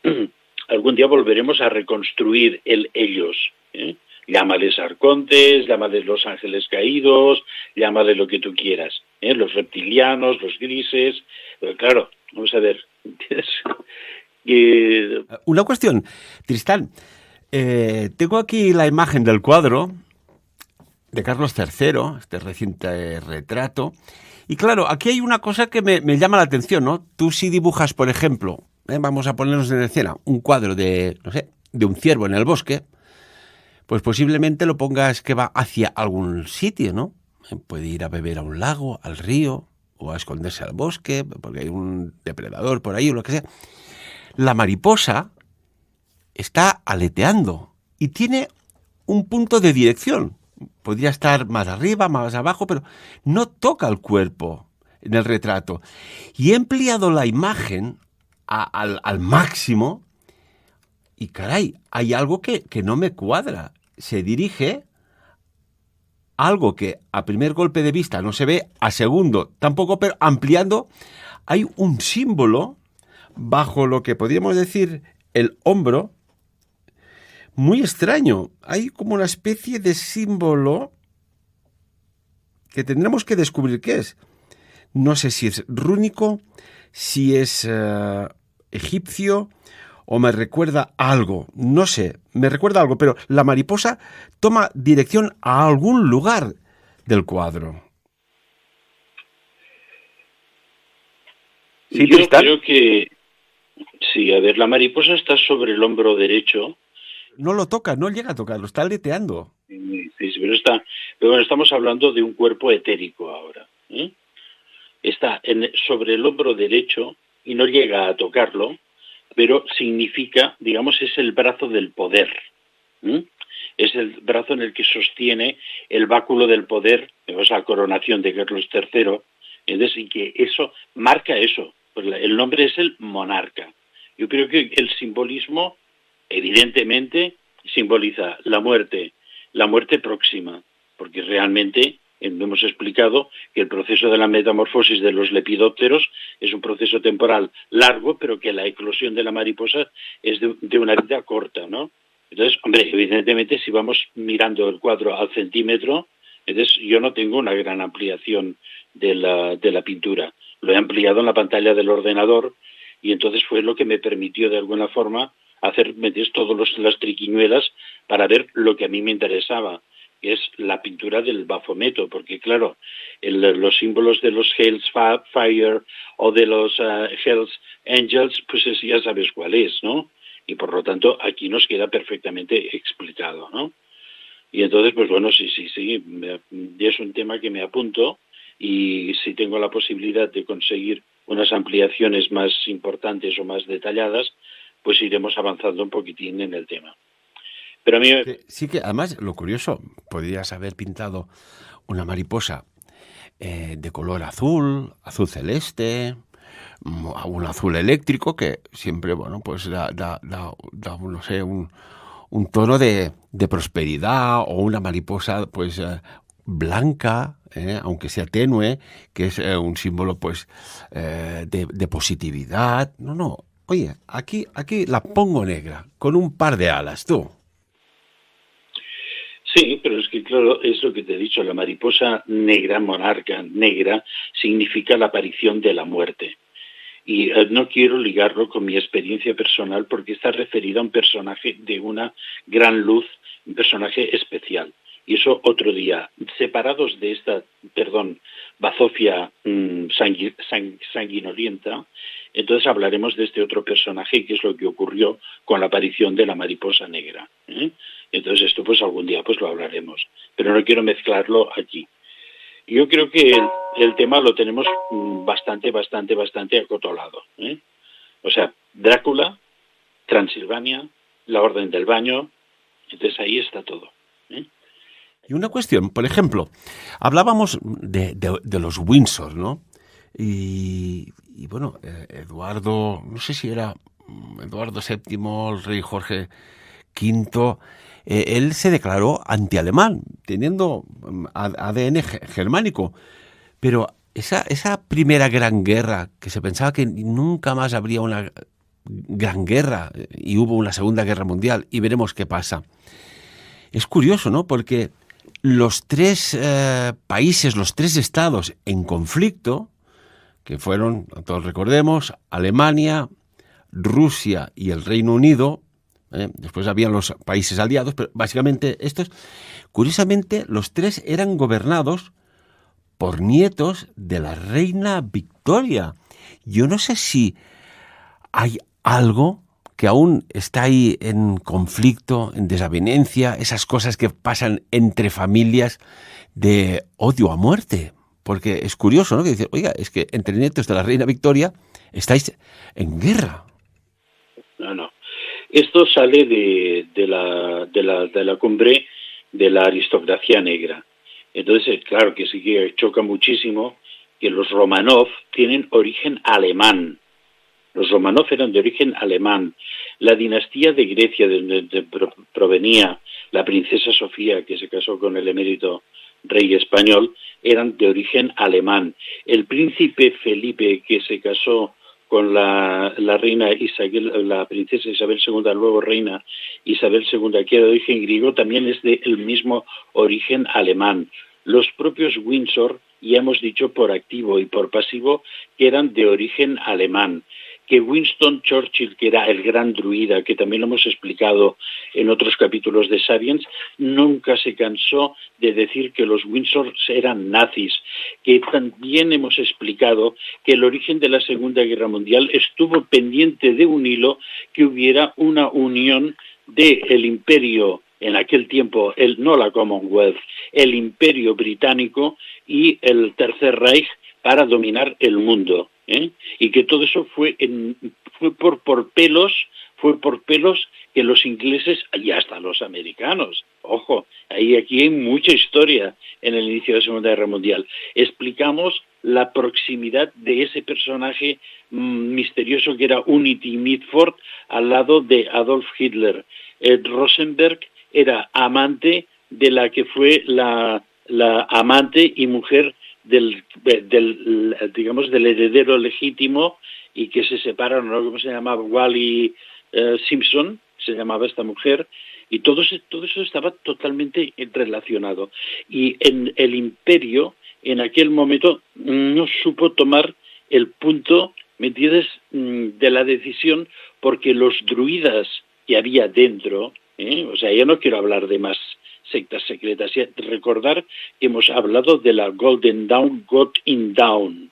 algún día volveremos a reconstruir el ellos, ¿eh? Llámales arcontes, llámales los ángeles caídos, llámales lo que tú quieras, ¿eh? Los reptilianos, los grises. Pero claro, vamos a ver. Una cuestión, Tristán. Tengo aquí la imagen del cuadro de Carlos III, este reciente retrato. Y claro, aquí hay una cosa que me llama la atención, ¿no? Tú si dibujas, por ejemplo, vamos a ponernos en escena, un cuadro de, no sé, de un ciervo en el bosque, pues posiblemente lo pongas que va hacia algún sitio, ¿no? Puede ir a beber a un lago, al río, o a esconderse al bosque, porque hay un depredador por ahí o lo que sea. La mariposa está aleteando y tiene un punto de dirección. Podría estar más arriba, más abajo, pero no toca el cuerpo en el retrato. Y he ampliado la imagen al máximo y, caray, hay algo que no me cuadra. Se dirige a algo que a primer golpe de vista no se ve, a segundo tampoco, pero ampliando hay un símbolo bajo lo que podríamos decir el hombro, muy extraño. Hay como una especie de símbolo que tendremos que descubrir qué es. No sé si es rúnico, si es egipcio o me recuerda algo. No sé, me recuerda algo, pero la mariposa toma dirección a algún lugar del cuadro. Sí, yo creo que sí, a ver, la mariposa está sobre el hombro derecho. No lo toca, no llega a tocarlo, está aleteando. Sí, pero bueno, estamos hablando de un cuerpo etérico ahora, ¿eh? Está sobre el hombro derecho y no llega a tocarlo, pero significa, digamos, es el brazo del poder, ¿eh? Es el brazo en el que sostiene el báculo del poder, o sea, la coronación de Carlos III, entonces, y que eso marca eso, pues el nombre es el monarca. Yo creo que el simbolismo evidentemente simboliza la muerte próxima, porque realmente hemos explicado que el proceso de la metamorfosis de los lepidópteros es un proceso temporal largo, pero que la eclosión de la mariposa es de una vida corta, ¿no? Entonces, hombre, evidentemente si vamos mirando el cuadro al centímetro, entonces yo no tengo una gran ampliación de la pintura. Lo he ampliado en la pantalla del ordenador y entonces fue lo que me permitió de alguna forma hacer meter todas las triquiñuelas para ver lo que a mí me interesaba, que es la pintura del Bafometo, porque claro, los símbolos de los Hell's Fire o de los Hell's Angels, pues ya sabes cuál es, ¿no? Y por lo tanto aquí nos queda perfectamente explicado, ¿no? Y entonces, pues bueno, sí, es un tema que me apunto, y si tengo la posibilidad de conseguir unas ampliaciones más importantes o más detalladas, pues iremos avanzando un poquitín en el tema. Pero a mí... Sí que además, lo curioso, podrías haber pintado una mariposa de color azul, azul celeste, un azul eléctrico que siempre, bueno, pues da no sé, un tono de prosperidad, o una mariposa pues blanca, aunque sea tenue, que es un símbolo pues de positividad. No, oye, aquí la pongo negra, con un par de alas, tú. Sí, pero es que claro, es lo que te he dicho, la mariposa negra, monarca negra, significa la aparición de la muerte. Y no quiero ligarlo con mi experiencia personal porque está referida a un personaje de una gran luz, un personaje especial. Y eso otro día, separados de esta, bazofia sanguinolienta, entonces hablaremos de este otro personaje, que es lo que ocurrió con la aparición de la mariposa negra. Entonces esto pues algún día pues lo hablaremos, pero no quiero mezclarlo aquí. Yo creo que el tema lo tenemos bastante acotolado. O sea, Drácula, Transilvania, la Orden del Baño, entonces ahí está todo. Y una cuestión, por ejemplo, hablábamos de los Windsor, ¿no? Y bueno, Eduardo, no sé si era Eduardo VII, el rey Jorge V, él se declaró antialemán, teniendo ADN germánico. Pero esa primera gran guerra, que se pensaba que nunca más habría una gran guerra, y hubo una Segunda Guerra Mundial, y veremos qué pasa. Es curioso, ¿no? Porque los tres países, los tres estados en conflicto, que fueron, todos recordemos, Alemania, Rusia y el Reino Unido, después habían los países aliados, pero básicamente estos, curiosamente, los tres eran gobernados por nietos de la reina Victoria. Yo no sé si hay algo que aún está ahí en conflicto, en desavenencia, esas cosas que pasan entre familias de odio a muerte. Porque es curioso, ¿no? Que dice, oiga, es que entre nietos de la reina Victoria estáis en guerra. No. Esto sale de la cumbre de la aristocracia negra. Entonces, claro que sí que choca muchísimo que los Romanov tienen origen alemán. Los Romanov eran de origen alemán. La dinastía de Grecia, de donde provenía la princesa Sofía, que se casó con el emérito rey español, eran de origen alemán. El príncipe Felipe, que se casó con la reina Isabel, la princesa Isabel II, luego reina Isabel II, que era de origen griego, también es del mismo origen alemán. Los propios Windsor, ya hemos dicho por activo y por pasivo, que eran de origen alemán. Que Winston Churchill, que era el gran druida, que también lo hemos explicado en otros capítulos de Sapiens, nunca se cansó de decir que los Windsor eran nazis, que también hemos explicado que el origen de la Segunda Guerra Mundial estuvo pendiente de un hilo, que hubiera una unión del imperio, en aquel tiempo, no la Commonwealth, el imperio británico y el Tercer Reich para dominar el mundo. Y que todo eso fue por pelos que los ingleses y hasta los americanos, ojo, aquí hay mucha historia en el inicio de la Segunda Guerra Mundial. Explicamos la proximidad de ese personaje misterioso que era Unity Mitford al lado de Adolf Hitler. Rosenberg era amante de la que fue la amante y mujer del heredero legítimo, y que se separaron, ¿no? ¿Cómo se llamaba? Wally Simpson, se llamaba esta mujer, y todo eso estaba totalmente relacionado. Y en el imperio, en aquel momento, no supo tomar el punto ¿me entiendes?, de la decisión, porque los druidas que había dentro, o sea, yo no quiero hablar de más sectas secretas, recordar que hemos hablado de la Golden Dawn, Got in Down,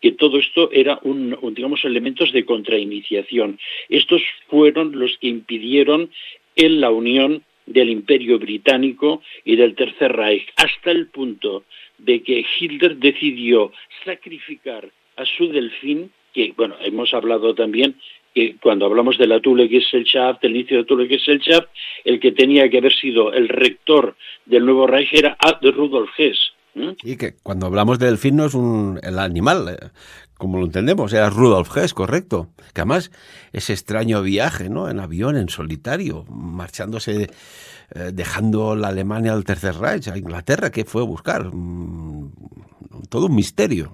que todo esto era digamos, elementos de contrainiciación. Estos fueron los que impidieron la unión del Imperio Británico y del Tercer Reich, hasta el punto de que Hitler decidió sacrificar a su delfín, que, bueno, hemos hablado también que cuando hablamos de la Thule-Gesellschaft, del inicio de Thule-Gesellschaft, el que tenía que haber sido el rector del nuevo Reich era Rudolf Hess. Y que cuando hablamos de delfín no es el animal, como lo entendemos, era Rudolf Hess, correcto. Que además ese extraño viaje, ¿no?, en avión, en solitario, marchándose, dejando la Alemania del Tercer Reich a Inglaterra, que fue a buscar. Todo un misterio.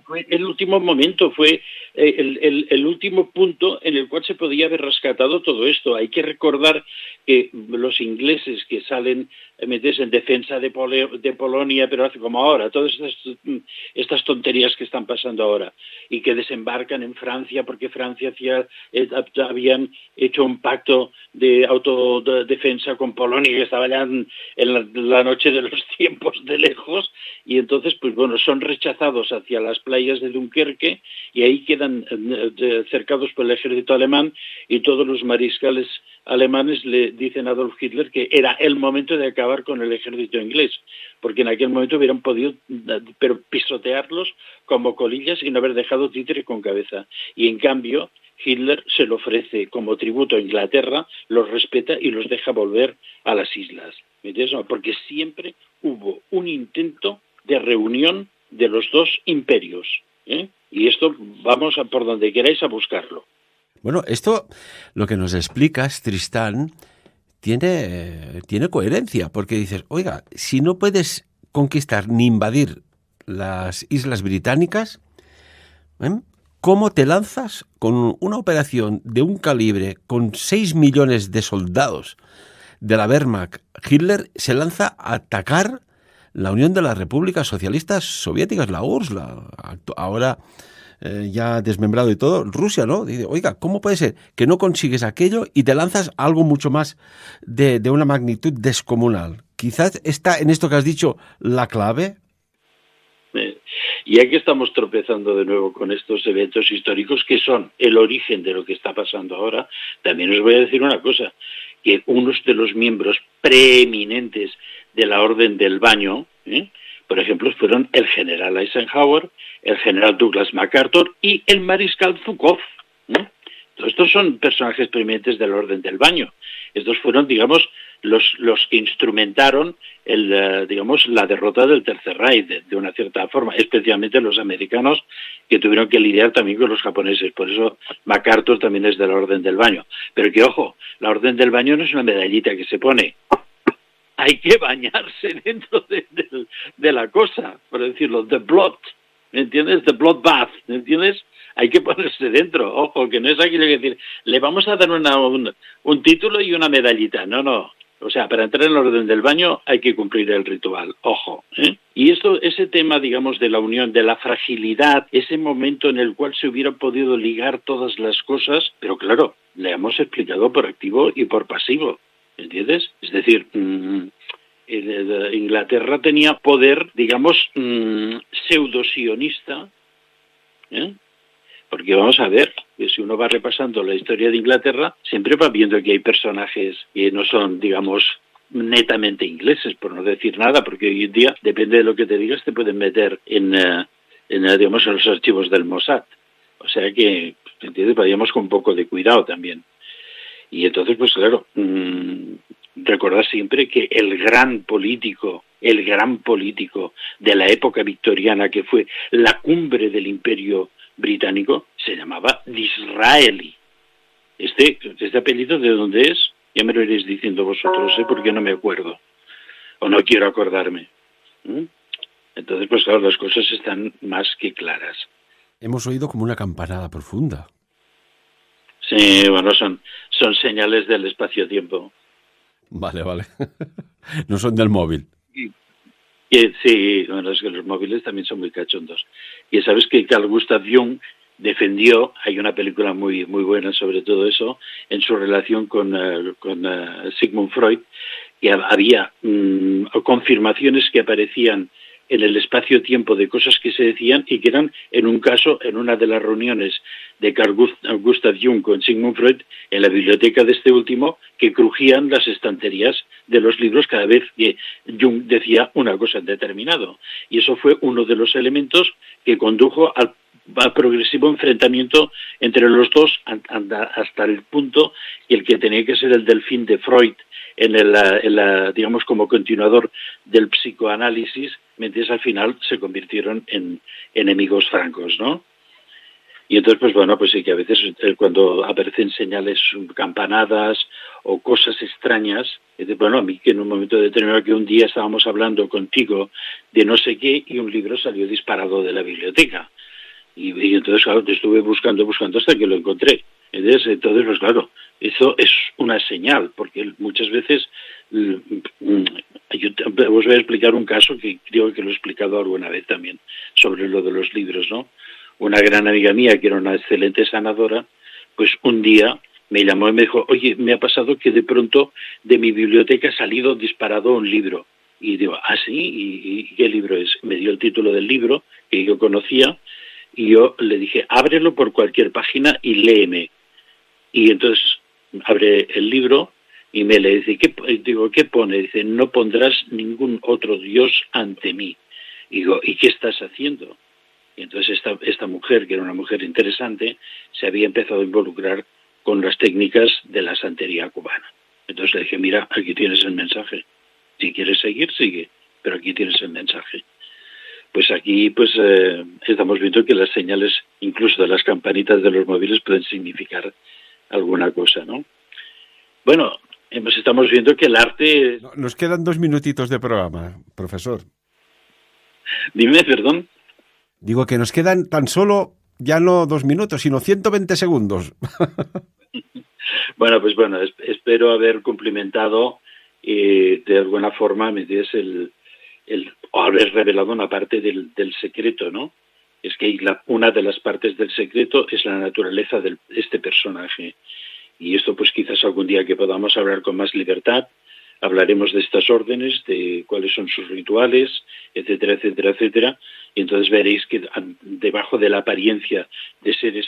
Fue el último momento, fue el último punto en el cual se podía haber rescatado todo esto. Hay que recordar que los ingleses que salen metes en defensa de Polonia, pero hace como ahora, todas estas tonterías que están pasando ahora, y que desembarcan en Francia porque Francia habían hecho un pacto de autodefensa con Polonia, que estaba ya en la noche de los tiempos de lejos, y entonces, pues bueno, son rechazados hacia las playas de Dunkerque y ahí quedan cercados por el ejército alemán, y todos los mariscales alemanes le dicen a Adolf Hitler que era el momento de acabar con el ejército inglés, porque en aquel momento hubieran podido pisotearlos como colillas y no haber dejado títere con cabeza. Y en cambio Hitler se lo ofrece como tributo a Inglaterra, los respeta y los deja volver a las islas. ¿Me entiendes? Porque siempre hubo un intento de reunión de los dos imperios, y esto vamos por donde queráis a buscarlo. Bueno, esto, lo que nos explicas, Tristán, tiene coherencia, porque dices, oiga, si no puedes conquistar ni invadir las islas británicas, ¿cómo te lanzas con una operación de un calibre con 6 millones de soldados de la Wehrmacht? Hitler se lanza a atacar la Unión de las Repúblicas Socialistas Soviéticas, la URSS, ahora ya desmembrado y todo, Rusia, ¿no? Dice, oiga, ¿cómo puede ser que no consigues aquello y te lanzas a algo mucho más de una magnitud descomunal? Quizás está en esto que has dicho la clave. Y aquí estamos tropezando de nuevo con estos eventos históricos que son el origen de lo que está pasando ahora. También os voy a decir una cosa, que unos de los miembros preeminentes de la Orden del Baño, por ejemplo, fueron el general Eisenhower, el general Douglas MacArthur y el mariscal Zhukov. Todos estos son personajes preeminentes de la Orden del Baño. Estos fueron, digamos, los que instrumentaron digamos, la derrota del Tercer Reich de una cierta forma, especialmente los americanos, que tuvieron que lidiar también con los japoneses. Por eso MacArthur también es de la Orden del Baño. Pero que, ojo, la Orden del Baño no es una medallita que se pone. Hay que bañarse dentro de la cosa, por decirlo, the blood, ¿me entiendes? The blood bath, ¿me entiendes? Hay que ponerse dentro, ojo, que no es aquello que decir, le vamos a dar un título y una medallita, no. O sea, para entrar en la Orden del Baño hay que cumplir el ritual, ojo. Y ese tema, digamos, de la unión, de la fragilidad, ese momento en el cual se hubieran podido ligar todas las cosas, pero claro, le hemos explicado por activo y por pasivo. ¿Entiendes? Es decir, Inglaterra tenía poder, digamos, pseudo-sionista, porque vamos a ver, que si uno va repasando la historia de Inglaterra, siempre va viendo que hay personajes que no son, digamos, netamente ingleses, por no decir nada, porque hoy en día, depende de lo que te digas, te pueden meter digamos, en los archivos del Mossad. O sea que, ¿entiendes? Vayamos con un poco de cuidado también. Y entonces, pues claro, recordar siempre que el gran político de la época victoriana, que fue la cumbre del Imperio Británico, se llamaba Disraeli. Este apellido, ¿de dónde es? Ya me lo iréis diciendo vosotros, porque no me acuerdo, o no quiero acordarme. Entonces, pues claro, las cosas están más que claras. Hemos oído como una campanada profunda. Sí, bueno, son señales del espacio-tiempo. Vale. No son del móvil. Sí, bueno, es que los móviles también son muy cachondos. Y sabes que Carl Gustav Jung defendió, hay una película muy buena sobre todo eso, en su relación con Sigmund Freud, que había confirmaciones que aparecían en el espacio-tiempo de cosas que se decían y que eran, en un caso, en una de las reuniones de Carl Gustav Jung con Sigmund Freud, en la biblioteca de este último, que crujían las estanterías de los libros cada vez que Jung decía una cosa en determinado. Y eso fue uno de los elementos que condujo al progresivo enfrentamiento entre los dos hasta el punto y el que tenía que ser el delfín de Freud digamos como continuador del psicoanálisis, mientras al final se convirtieron en enemigos francos, ¿no? Y entonces, pues bueno, pues sí que a veces cuando aparecen señales, campanadas o cosas extrañas, bueno, a mí que en un momento determinado que un día estábamos hablando contigo de no sé qué y un libro salió disparado de la biblioteca. Y entonces, claro, te estuve buscando hasta que lo encontré. Entonces, pues claro, eso es una señal, porque muchas veces, os voy a explicar un caso que creo que lo he explicado alguna vez también, sobre lo de los libros, ¿no? Una gran amiga mía, que era una excelente sanadora, pues un día me llamó y me dijo, oye, me ha pasado que de pronto de mi biblioteca ha salido disparado un libro. Y digo, ¿ah, sí? ¿Y qué libro es? Me dio el título del libro, que yo conocía, y yo le dije, ábrelo por cualquier página y léeme. Y entonces abre el libro y me le dice, ¿qué pone? Dice, no pondrás ningún otro Dios ante mí. Y digo, ¿y qué estás haciendo? Y entonces esta mujer, que era una mujer interesante, se había empezado a involucrar con las técnicas de la santería cubana. Entonces le dije, mira, aquí tienes el mensaje. Si quieres seguir, sigue, pero aquí tienes el mensaje. Pues aquí estamos viendo que las señales, incluso de las campanitas de los móviles, pueden significar alguna cosa, ¿no? Bueno, estamos viendo que el arte... Nos quedan 2 minutitos de programa, profesor. Dime, perdón. Digo que nos quedan tan solo, ya no 2 minutos, sino 120 segundos. Bueno, espero haber cumplimentado de alguna forma, me dices, o haber revelado una parte del secreto, ¿no? Es que una de las partes del secreto es la naturaleza de este personaje. Y esto pues quizás algún día que podamos hablar con más libertad, hablaremos de estas órdenes, de cuáles son sus rituales, etcétera, etcétera, etcétera. Y entonces veréis que debajo de la apariencia de seres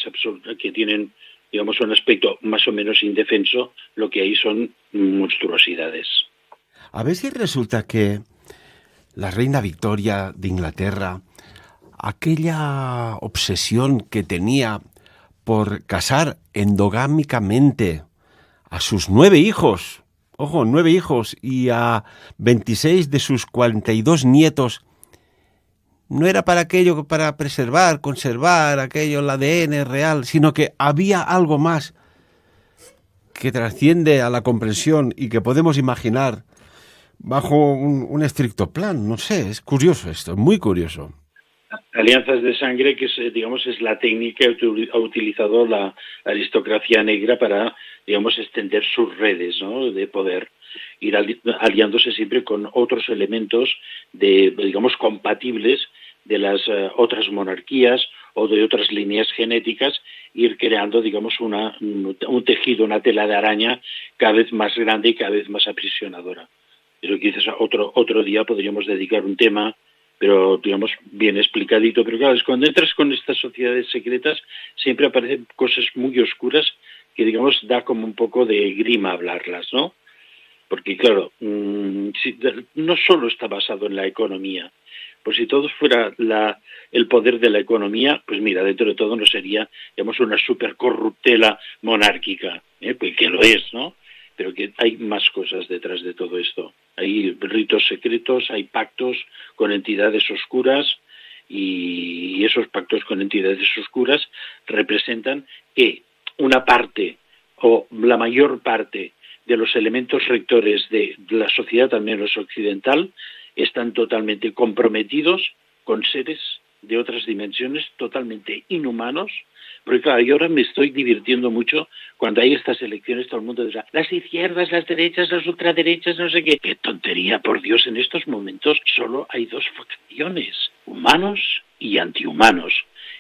que tienen, digamos, un aspecto más o menos indefenso, lo que hay son monstruosidades. A ver si resulta que la reina Victoria de Inglaterra, aquella obsesión que tenía por casar endogámicamente a sus 9 hijos, ojo, 9 hijos, y a 26 de sus 42 nietos, no era para aquello, para conservar aquello, el ADN real, sino que había algo más que trasciende a la comprensión y que podemos imaginar bajo un estricto plan. No sé, es curioso esto, muy curioso. Alianzas de sangre, que es la técnica que ha utilizado la aristocracia negra para, digamos, extender sus redes, ¿no?, de poder, ir aliándose siempre con otros elementos digamos, compatibles de las otras monarquías o de otras líneas genéticas, ir creando, digamos, un tejido, una tela de araña cada vez más grande y cada vez más aprisionadora. Pero quizás otro día podríamos dedicar un tema, pero digamos bien explicadito. Pero claro, es cuando entras con estas sociedades secretas siempre aparecen cosas muy oscuras que, digamos, da como un poco de grima hablarlas, ¿no? Porque claro, no solo está basado en la economía. Pues si todo fuera el poder de la economía, pues mira, dentro de todo no sería, digamos, una supercorruptela monárquica, pues que lo es, ¿no? Pero que hay más cosas detrás de todo esto. Hay ritos secretos, hay pactos con entidades oscuras, y esos pactos con entidades oscuras representan que una parte o la mayor parte de los elementos rectores de la sociedad, al menos occidental, están totalmente comprometidos con seres de otras dimensiones totalmente inhumanos. Porque claro, yo ahora me estoy divirtiendo mucho cuando hay estas elecciones, todo el mundo dice, las izquierdas, las derechas, las ultraderechas, no sé qué. ¡Qué tontería! Por Dios, en estos momentos solo hay 2 facciones, humanos y antihumanos.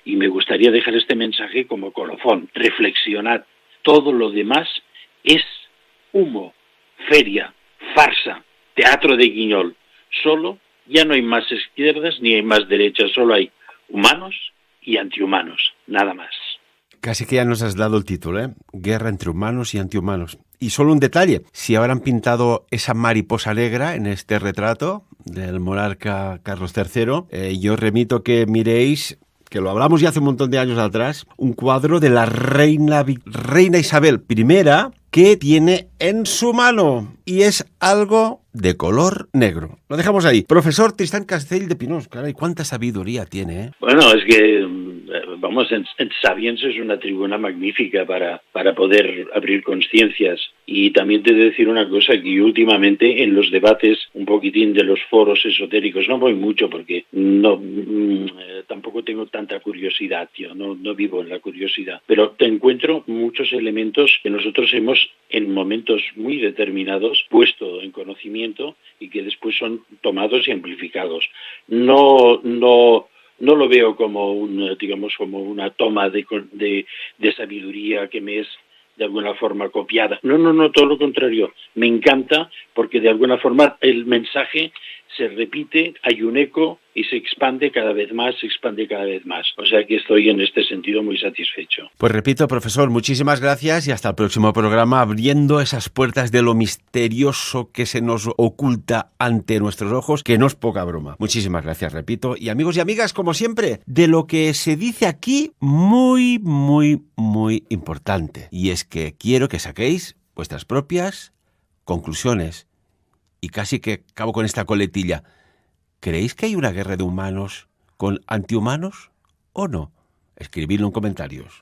Y me gustaría dejar este mensaje como colofón. Reflexionad. Todo lo demás es humo, feria, farsa, teatro de guiñol. Solo ya no hay más izquierdas ni hay más derechas, solo hay humanos y antihumanos, nada más. Casi que ya nos has dado el título, ¿eh? Guerra entre humanos y antihumanos. Y solo un detalle, si habrán pintado esa mariposa negra en este retrato del monarca Carlos III, yo remito que miréis, que lo hablamos ya hace un montón de años atrás, un cuadro de la reina Isabel I que tiene en su mano, y es algo de color negro. Lo dejamos ahí. Profesor Tristán Castell de Pinós, caray, cuánta sabiduría tiene, ¿eh? Bueno, es que, vamos, en Sapiens es una tribuna magnífica para poder abrir conciencias. Y también te he de decir una cosa, que yo últimamente en los debates, un poquitín de los foros esotéricos, no voy mucho porque no tampoco tengo tanta curiosidad, tío, no vivo en la curiosidad, pero te encuentro muchos elementos que nosotros hemos en momentos muy determinados puesto en conocimiento y que después son tomados y amplificados. No lo veo como como una toma de sabiduría que me es de alguna forma copiada. No, todo lo contrario. Me encanta porque de alguna forma el mensaje se repite, hay un eco y se expande cada vez más. O sea que estoy en este sentido muy satisfecho. Pues repito, profesor, muchísimas gracias y hasta el próximo programa, abriendo esas puertas de lo misterioso que se nos oculta ante nuestros ojos, que no es poca broma. Muchísimas gracias, repito. Y amigos y amigas, como siempre, de lo que se dice aquí, muy, muy, muy importante. Y es que quiero que saquéis vuestras propias conclusiones. Y casi que acabo con esta coletilla. ¿Creéis que hay una guerra de humanos con antihumanos o no? Escribidlo en comentarios.